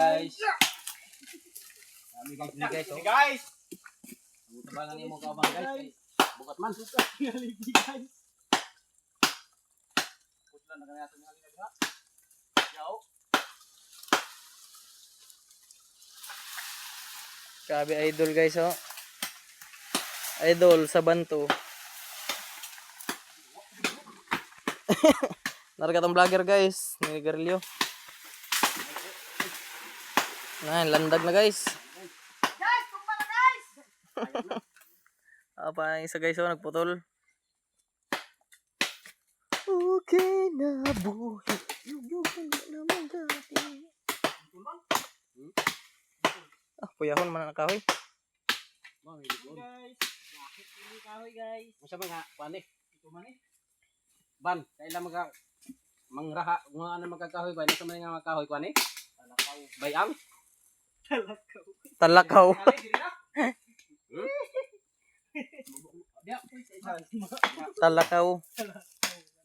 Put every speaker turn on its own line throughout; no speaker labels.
guys. Kami guys ni guys. Oh.
Guys.
Tabangan ni mo kaabang guys. Bukat man.
Reality guys.
Putlan na kanya ato ni halina diha. Yaw.
Grabe idol guys oh. Idol sa Banto. Narga tong vlogger guys, ni Garilio. Nah, landag na guys.
Guys, tumba na guys.
Apa yung isa guys oh, nagputol. Okay na buhay. Yung naman dati. Puyahon man ang kahoy.
Guys. Bakit ini kahoy guys?
Unsa man nga kuan ni? Ito man ni. Ban, kaila mangraha mga ano magkakahoy ba? Ito man nga magkahoy kuan ni? Talakaw. Bayang.
Talakaw. Talakaw.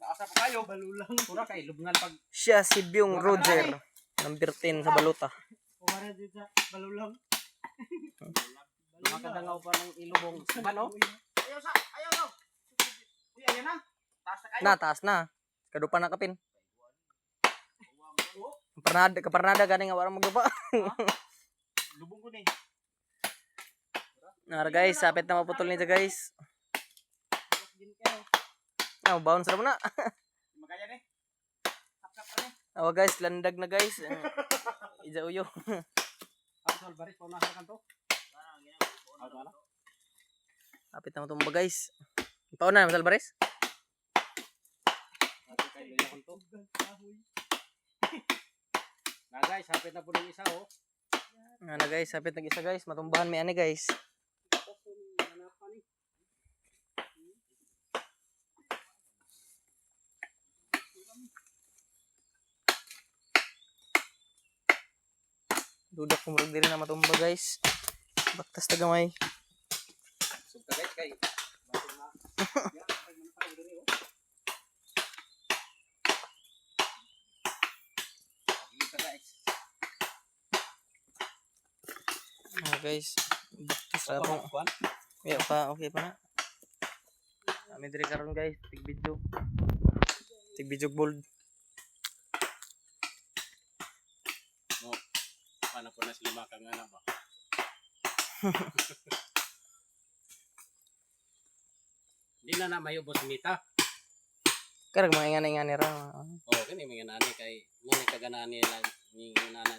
Asa pa kayo?
Balulang.
Pura kay lubngan pag
Siya si Byung Roger. Number 10 sa baluta.
Kumara din sa balulang.
makadangaw pa ng ilubong. Ano?
Ayaw no. Uy, ayan na. Taas na kayo.
Na, taas na. Kadupa na kapin. Kaparnada ganing nga warang magdupa.
Lubong ko ni.
Nara guys, sapit na maputol nito guys. Bounce na mo na.
Makaya ni. Tap pa ni.
Awa guys, landag na guys. Ija uyo.
Ang solbaris pa nasa kanto.
Sapit na mo tumba guys. Paon na, Masal Baris?
Na guys, hapit na po ng isa oh.
Ano guys, sapit nag isa guys. Matumbahan may ani guys. Dudak kumurog diri na matumba guys. Baktas ta gamay.
Sugta guys kay.
Guys, baktas ra po. Yeah, okay pa na. Kami diri karon guys, tig video. Tig video bold.
Paano po na sila makangana ba? Hindi na mayubos mita.
Karag mga ingani ra.
Oh, kani mga nani kay mo ni kaganaan nila ni nana